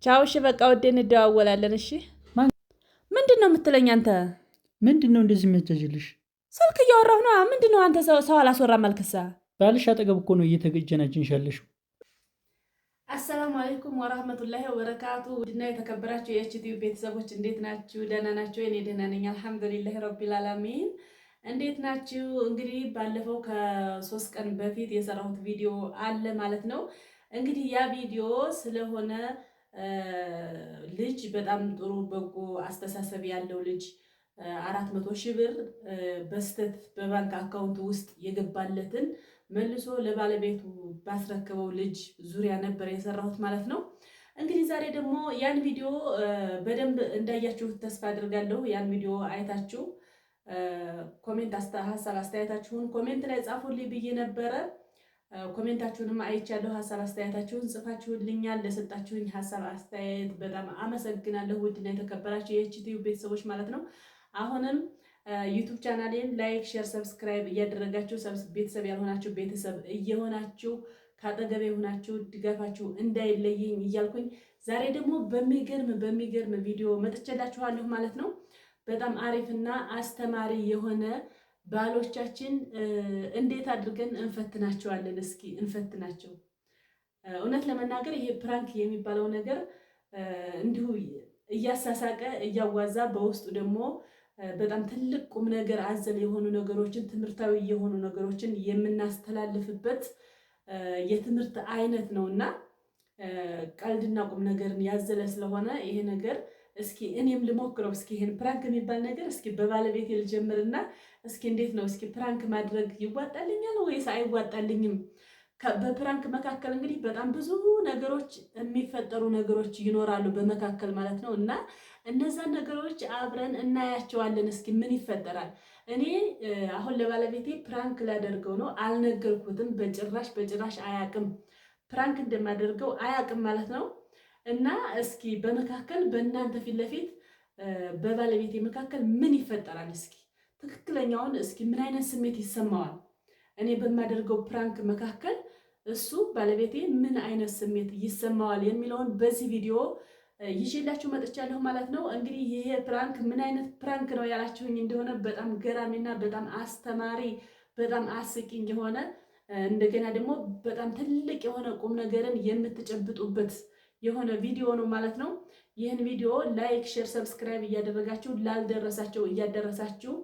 ቻው። እሺ በቃ ወዴ እንደዋወላለን። እሺ ምንድን ነው የምትለኝ አንተ? ምንድን ነው እንደዚህ የሚያጃጅልሽ? ስልክ እያወራሁ ነው። ምንድን ነው አንተ? ሰው አላስወራም አልክሳ። ባልሽ አጠገብ እኮ ነው እየተገጀናጅንሽ ያለሽው። አሰላሙ አለይኩም ወራህመቱላሂ ወበረካቱ። ውድና የተከበራችሁ የኤችቲቪ ቤተሰቦች እንዴት ናችሁ? ደህና ናችሁ? እኔ ደህና ነኝ አልሐምዱሊላሂ ረቢል ዓለሚን። እንዴት ናችሁ? እንግዲህ ባለፈው ከ3 ቀን በፊት የሰራሁት ቪዲዮ አለ ማለት ነው። እንግዲህ ያ ቪዲዮ ስለሆነ ልጅ በጣም ጥሩ በጎ አስተሳሰብ ያለው ልጅ 400,000 ብር በስተት በባንክ አካውንት ውስጥ የገባለትን መልሶ ለባለቤቱ ባስረከበው ልጅ ዙሪያ ነበር የሰራሁት ማለት ነው። እንግዲህ ዛሬ ደግሞ ያን ቪዲዮ በደንብ እንዳያችሁት ተስፋ አድርጋለሁ። ያን ቪዲዮ አይታችሁ ኮሜንት ሀሳብ አስተያየታችሁን ኮሜንት ላይ ጻፉልኝ ብዬ ነበረ። ኮሜንታችሁንም አይቻለሁ። ሀሳብ አስተያየታችሁን ጽፋችሁልኛል። ለሰጣችሁኝ ሀሳብ አስተያየት በጣም አመሰግናለሁ። ውድና የተከበራችሁ የኤችቲቪ ቤተሰቦች ማለት ነው። አሁንም ዩቱብ ቻናሌን ላይክ፣ ሼር፣ ሰብስክራይብ እያደረጋችሁ ቤተሰብ ያልሆናችሁ ቤተሰብ እየሆናችሁ ካጠገቤ የሆናችሁ ድጋፋችሁ እንዳይለየኝ እያልኩኝ ዛሬ ደግሞ በሚገርም ቪዲዮ መጥቼላችኋለሁ ማለት ነው። በጣም አሪፍና አስተማሪ የሆነ ባሎቻችን እንዴት አድርገን እንፈትናቸዋለን? እስኪ እንፈትናቸው። እውነት ለመናገር ይሄ ፕራንክ የሚባለው ነገር እንዲሁ እያሳሳቀ እያዋዛ በውስጡ ደግሞ በጣም ትልቅ ቁም ነገር አዘል የሆኑ ነገሮችን ትምህርታዊ የሆኑ ነገሮችን የምናስተላልፍበት የትምህርት አይነት ነውና ቀልድና ቁም ነገርን ያዘለ ስለሆነ ይሄ ነገር እስኪ እኔም ልሞክረው። እስኪ ይሄን ፕራንክ የሚባል ነገር እስኪ በባለቤቴ ልጀምርና እስኪ እንዴት ነው እስኪ ፕራንክ ማድረግ ይዋጣልኛል ወይስ አይዋጣልኝም? በፕራንክ መካከል እንግዲህ በጣም ብዙ ነገሮች የሚፈጠሩ ነገሮች ይኖራሉ በመካከል ማለት ነው። እና እነዛን ነገሮች አብረን እናያቸዋለን። እስኪ ምን ይፈጠራል? እኔ አሁን ለባለቤቴ ፕራንክ ላደርገው ነው። አልነገርኩትም፣ በጭራሽ አያቅም። ፕራንክ እንደማደርገው አያቅም ማለት ነው። እና እስኪ በመካከል በእናንተ ፊት ለፊት በባለቤቴ መካከል ምን ይፈጠራል? እስኪ ትክክለኛውን እስኪ ምን አይነት ስሜት ይሰማዋል? እኔ በማደርገው ፕራንክ መካከል እሱ ባለቤቴ ምን አይነት ስሜት ይሰማዋል የሚለውን በዚህ ቪዲዮ ይዤላችሁ መጥቻለሁ ማለት ነው። እንግዲህ ይሄ ፕራንክ ምን አይነት ፕራንክ ነው ያላችሁኝ እንደሆነ በጣም ገራሚና በጣም አስተማሪ በጣም አስቂኝ የሆነ እንደገና ደግሞ በጣም ትልቅ የሆነ ቁም ነገርን የምትጨብጡበት የሆነ ቪዲዮ ነው ማለት ነው። ይህን ቪዲዮ ላይክ፣ ሼር፣ ሰብስክራይብ እያደረጋችሁ ላልደረሳችሁ እያደረሳችሁ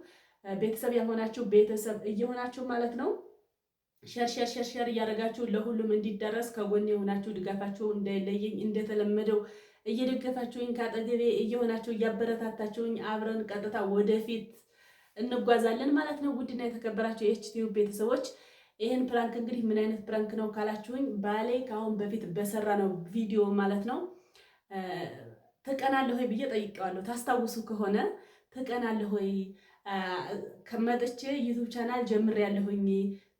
ቤተሰብ ያልሆናችሁ ቤተሰብ እየሆናችሁ ማለት ነው። ሸር እያደረጋችሁ ለሁሉም እንዲደረስ ከጎን የሆናችሁ ድጋፋችሁ እንዳይለየኝ እንደተለመደው እየደገፋችሁኝ ካጠገቤ እየሆናችሁ እያበረታታችሁኝ አብረን ቀጥታ ወደፊት እንጓዛለን ማለት ነው። ውድና የተከበራችሁ የኤችቲቪ ቤተሰቦች ይህን ፕራንክ እንግዲህ ምን አይነት ፕራንክ ነው ካላችሁኝ ባሌ ከአሁን በፊት በሰራ ነው ቪዲዮ ማለት ነው። ትቀናለህ ወይ ብዬ ጠይቀዋለሁ። ታስታውሱ ከሆነ ትቀናለህ ወይ ከመጥቼ ዩቱብ ቻናል ጀምሬያለሁኝ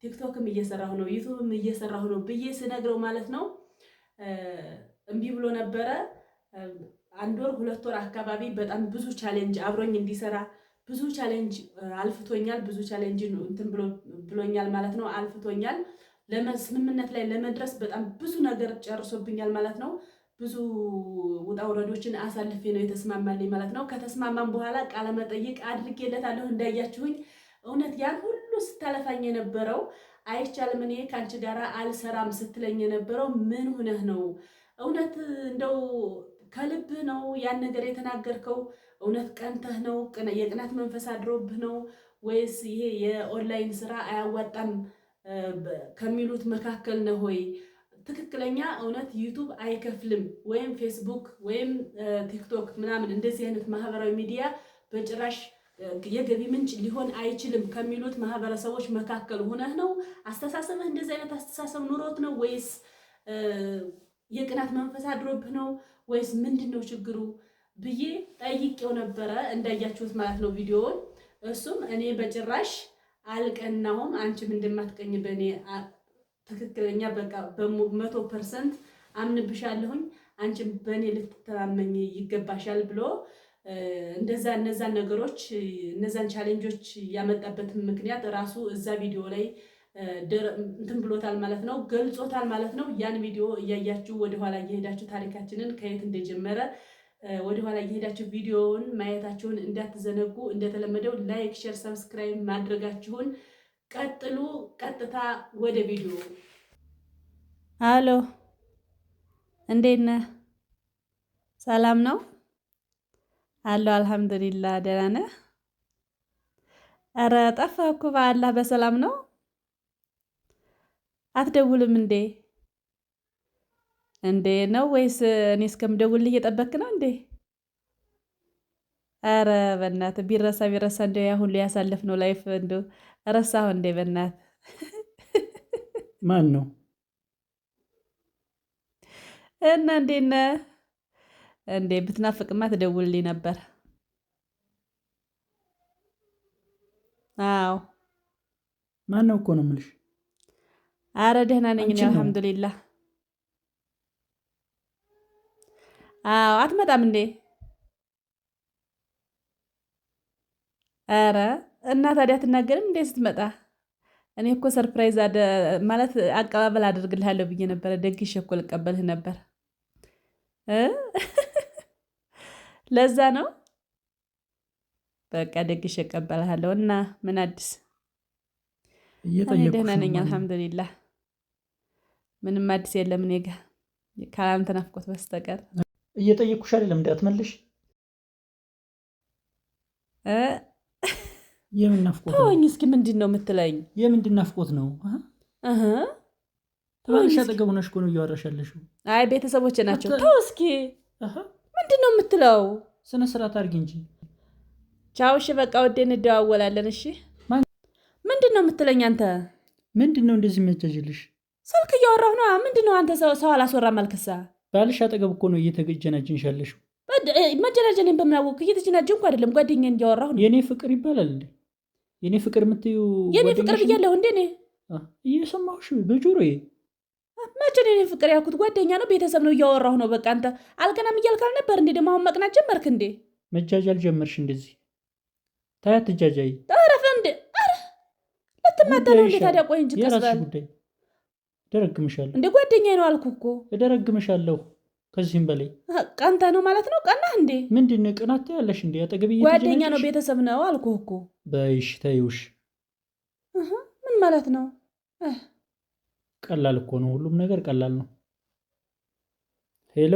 ቲክቶክም እየሰራሁ ነው ዩቱብም እየሰራሁ ነው ብዬ ስነግረው ማለት ነው እምቢ ብሎ ነበረ። 1 ወር 2 ወር አካባቢ በጣም ብዙ ቻሌንጅ አብሮኝ እንዲሰራ ብዙ ቻሌንጅ አልፍቶኛል። ብዙ ቻሌንጅ እንትን ብሎኛል ማለት ነው። አልፍቶኛል። ለስምምነት ላይ ለመድረስ በጣም ብዙ ነገር ጨርሶብኛል ማለት ነው። ብዙ ውጣ ውረዶችን አሳልፌ ነው የተስማማልኝ ማለት ነው። ከተስማማን በኋላ ቃለ መጠይቅ አድርጌለታለሁ እንዳያችሁኝ። እውነት ያን ሁሉ ስታለፋኝ የነበረው አይቻልም እኔ ከአንቺ ጋር አልሰራም ስትለኝ የነበረው ምን ሆነህ ነው? እውነት እንደው ከልብህ ነው ያን ነገር የተናገርከው? እውነት ቀንተህ ነው? የቅናት መንፈስ አድሮብህ ነው? ወይስ ይሄ የኦንላይን ስራ አያዋጣም ከሚሉት መካከል ነው ወይ? ትክክለኛ እውነት ዩቱብ አይከፍልም ወይም ፌስቡክ ወይም ቲክቶክ ምናምን እንደዚህ አይነት ማህበራዊ ሚዲያ በጭራሽ የገቢ ምንጭ ሊሆን አይችልም ከሚሉት ማህበረሰቦች መካከል ሆነህ ነው? አስተሳሰብህ እንደዚህ አይነት አስተሳሰብ ኑሮት ነው ወይስ የቅናት መንፈስ አድሮብህ ነው ወይስ ምንድነው ችግሩ ብዬ ጠይቄው ነበረ እንዳያችሁት ማለት ነው ቪዲዮውን። እሱም እኔ በጭራሽ አልቀናውም፣ አንቺም እንደማትቀኝ በእኔ ትክክለኛ በቃ በ100% አምንብሻለሁኝ፣ አንቺም በእኔ ልትተማመኝ ይገባሻል ብሎ እነዛን ነገሮች እነዛን ቻሌንጆች ያመጣበትን ምክንያት ራሱ እዛ ቪዲዮ ላይ እንትን ብሎታል ማለት ነው፣ ገልጾታል ማለት ነው። ያን ቪዲዮ እያያችሁ ወደኋላ እየሄዳችሁ ታሪካችንን ከየት እንደጀመረ ወደኋላ እየሄዳችሁ ቪዲዮውን ማየታችሁን እንዳትዘነጉ። እንደተለመደው ላይክ፣ ሼር፣ ሰብስክራይብ ማድረጋችሁን ቀጥሉ። ቀጥታ ወደ ቪዲዮ። አሎ፣ እንዴት ነህ? ሰላም ነው አሎ። አልሐምዱሊላህ ደህና ነህ? ኧረ ጠፋህ እኮ በአላህ። በሰላም ነው? አትደውልም እንዴ? እንዴ ነው ወይስ እኔ እስከምደውልህ እየጠበክ ነው እንዴ? ኧረ በእናትህ ቢረሳ እንደ ያ ሁሉ ያሳለፍነው ላይፍ እንደ ረሳሁ እንዴ? በእናትህ ማን ነው? እና እንዴት ነህ? እንዴ ብትናፍቅማ ትደውልልኝ ነበር። አዎ ማን ነው እኮ ነው የምልሽ። አረ ደህና ነኝ እኔ አልሐምዱሊላህ። አዎ አትመጣም እንዴ? አረ እና ታዲያ አትናገርም እንዴ ስትመጣ? እኔ እኮ ሰርፕራይዝ ማለት አቀባበል አደርግልሃለሁ ብዬ ነበረ። ደግሼ እኮ ልቀበልህ ነበር። ለዛ ነው በቃ ደግሼ እቀበልሃለሁ። እና ምን አዲስ? እኔ ደህና ነኝ አልሐምዱሊላህ። ምንም አዲስ የለም እኔ ጋ ካላንተ ናፍቆት በስተቀር። እየጠየኩሽ አይደለም እንዳትመልሽ። የምን ናፍቆት ነው? ተወኝ እስኪ። ምንድን ነው የምትለኝ? የምንድን ናፍቆት ነው? ተባልሽ አጠገቡ ነሽ እኮ ነው እያወራሽ ያለሽው። አይ ቤተሰቦቼ ናቸው። ተው እስኪ። ምንድን ነው የምትለው? ስነ ስርዓት አድርጊ እንጂ። ቻው እሺ በቃ ወዴ እንደዋወላለን። እሺ ምንድን ነው የምትለኝ አንተ? ምንድን ነው እንደዚህ የሚያጃጅልሽ? ስልክ እያወራሁ ነው። ምንድን ነው አንተ? ሰው አላስወራም አልክሳ። ባልሽ አጠገብ እኮ ነው እየተጀናጀንሽ ያለሽው። መጀናጀኔን በምናወቅ እየተጀናጀንኩ አይደለም፣ ጓደኛዬን እያወራሁ ነው። የኔ ፍቅር ይባላል እንዴ? የኔ ፍቅር የምትዩ የኔ ፍቅር ብያለሁ እንዴ? እኔ እየሰማሁሽ በጆሮዬ። መቼ ነው የኔ ፍቅር ያልኩት? ጓደኛ ነው ቤተሰብ ነው እያወራሁ ነው። በቃ አንተ አልቀናም እያልክ አልነበር እንዴ? ደግሞ አሁን መቅናት ጀመርክ እንዴ? መጃጃል ጀመርሽ እንደዚህ። ታያ ትጃጃይ። አረፈ እንዴ? አረ ለተማታ ነው እንዴ ታዲያ? ቆይ እንጂ የራስሽ ጉዳይ። እደረግምሻለሁ እንዴ? ጓደኛዬ ነው አልኩህ እኮ። እደረግምሻለሁ ከዚህም በላይ። ቀንተ ነው ማለት ነው? ቀናህ እንዴ? ምንድን ነው ቅናት ያለሽ እንዴ? አጠገብ ጓደኛ ነው ቤተሰብ ነው አልኩህ እኮ። በይሽ ተይውሽ። ምን ማለት ነው? ቀላል እኮ ነው፣ ሁሉም ነገር ቀላል ነው። ሄሎ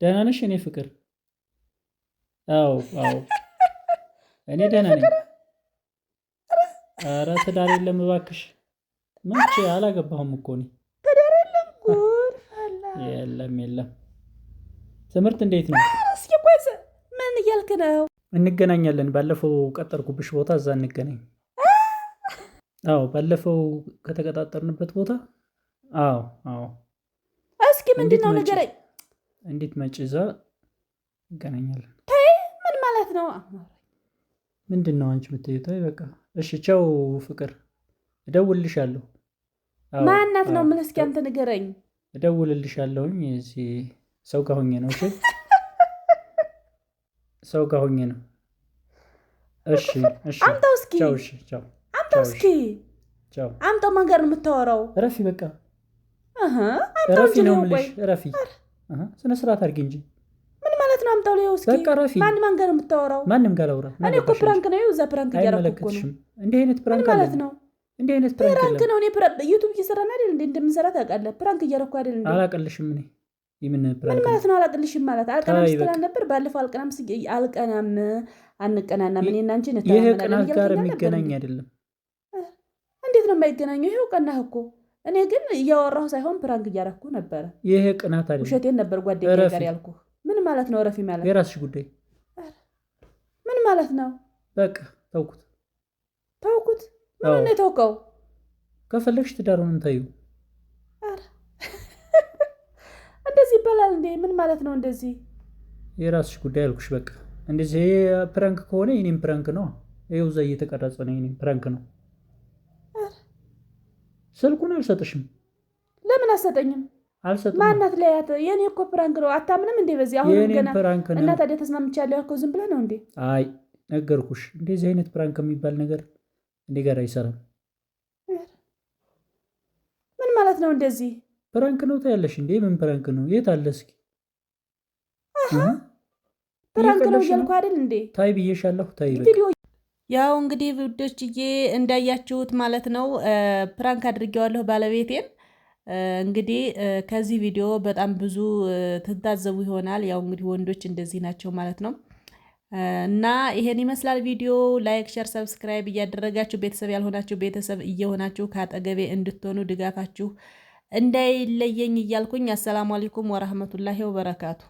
ደህና ነሽ እኔ ፍቅር? አዎ እኔ ደህና ነኝ። ኧረ ትዳር የለም እባክሽ። መቼ? አላገባሁም እኮ እኔ። ትዳር የለም? የለም። ትምህርት እንዴት ነው? እስኪ ቆይ ምን እያልክ ነው? እንገናኛለን። ባለፈው ቀጠርኩብሽ ቦታ እዛ እንገናኝ። አዎ ባለፈው ከተቀጣጠርንበት ቦታ። አዎ እስኪ ምንድን ነው ንገረኝ። እንዴት መጪ? እዛ እንገናኛለን። ምን ማለት ነው? ምንድን ነው አንቺ የምትይው? ተይ በቃ እሺ ቻው ፍቅር። እደውልልሻለሁ። ማናት ነው የምልህ? እስኪ አንተ ንገረኝ። እደውልልሻለሁኝ። እዚህ ሰው ጋር ሆኜ ነው። እሺ ሰው ጋር ሆኜ ነው። እሺ አምጣው እስኪ። ቻው። እሺ ቻው። አምጣው እስኪ። ቻው። አምጣው። ማን ጋር ነው የምታወራው? እረፊ በቃ። አምጣው እንጂ ነው። ቆይ እረፊ። ስነ ስርዓት አድርጊ እንጂ። ምን ማለት ነው? አምጣው ላይ እስኪ። በቃ እረፊ። ማን ጋር ነው የምታወራው? ማንም ጋር ላውራ? እኔ እኮ ፕራንክ ነው። እዛ ፕራንክ እያደረኩ እኮ ነው። እንዲህ አይነት ፕራንክ ማለት ነው? እንዲህ አይነት ፕራንክ ነው። እኔ ዩቲዩብ እየሰራን አይደል እንዴ? እንደምንሰራ ታውቃለህ። ፕራንክ እያደረኩ አይደል እንዴ? አላቀልሽም እኔ። ምን ማለት ነው አላቅልሽም ማለት? አልቀናም ስትላል ነበር ባለፈው። አልቀናም አንቀናናም። እኔ እና አንቺ ነታና ይሄ ቅናት ጋር የሚገናኝ አይደለም። እንዴት ነው የማይገናኘው? ይሄው ቀናህ እኮ። እኔ ግን እያወራሁ ሳይሆን ፕራንክ እያደረኩ ነበረ። ይሄ ቅናት አይደለም፣ ውሸቴን ነበር ጓደኛዬ ጋር ያልኩህ። ምን ማለት ነው እረፊ ማለት? የራስሽ ጉዳይ። ምን ማለት ነው? በቃ ተውኩት። ምን ነው የተውከው? ከፈለግሽ ትዳሩን ታዩ። እንደዚህ ይባላል እንዴ? ምን ማለት ነው እንደዚህ? የራስሽ ጉዳይ አልኩሽ። በቃ እንደዚህ ፕራንክ ከሆነ የኔም ፕራንክ ነው። ይኸው እዛ እየተቀረጸ ነው። የኔም ፕራንክ ነው። ስልኩን አልሰጥሽም። ለምን አልሰጠኝም? አልሰጥም። ማናት ለያት? የኔ እኮ ፕራንክ ነው። አታምንም እንዴ? በዚህ አሁን ገና ፕራንክ ነው። እና ታዲያ ተስማምቻለሁ ያልከው ዝም ብለህ ነው እንዴ? አይ ነገርኩሽ፣ እንደዚህ አይነት ፕራንክ የሚባል ነገር እንዴ ጋር አይሰራም። ነው እንደዚህ? ፕራንክ ነው ታያለሽ እንዴ? ምን ፕራንክ ነው? የት አለ እስኪ? ፕራንክ ነው እያልኩ አይደል እንዴ? ታይ ብዬሻለሁ። ታይ በቃ ቪዲዮ ያው እንግዲህ ውዶችዬ እንዳያችሁት ማለት ነው ፕራንክ አድርጌዋለሁ ባለቤቴን። እንግዲህ ከዚህ ቪዲዮ በጣም ብዙ ትታዘቡ ይሆናል። ያው እንግዲህ ወንዶች እንደዚህ ናቸው ማለት ነው። እና ይሄን ይመስላል ቪዲዮ። ላይክ፣ ሸር፣ ሰብስክራይብ እያደረጋችሁ ቤተሰብ ያልሆናችሁ ቤተሰብ እየሆናችሁ ከአጠገቤ እንድትሆኑ ድጋፋችሁ እንዳይለየኝ እያልኩኝ አሰላሙ አለይኩም ወራህመቱላሂ ወበረካቱ።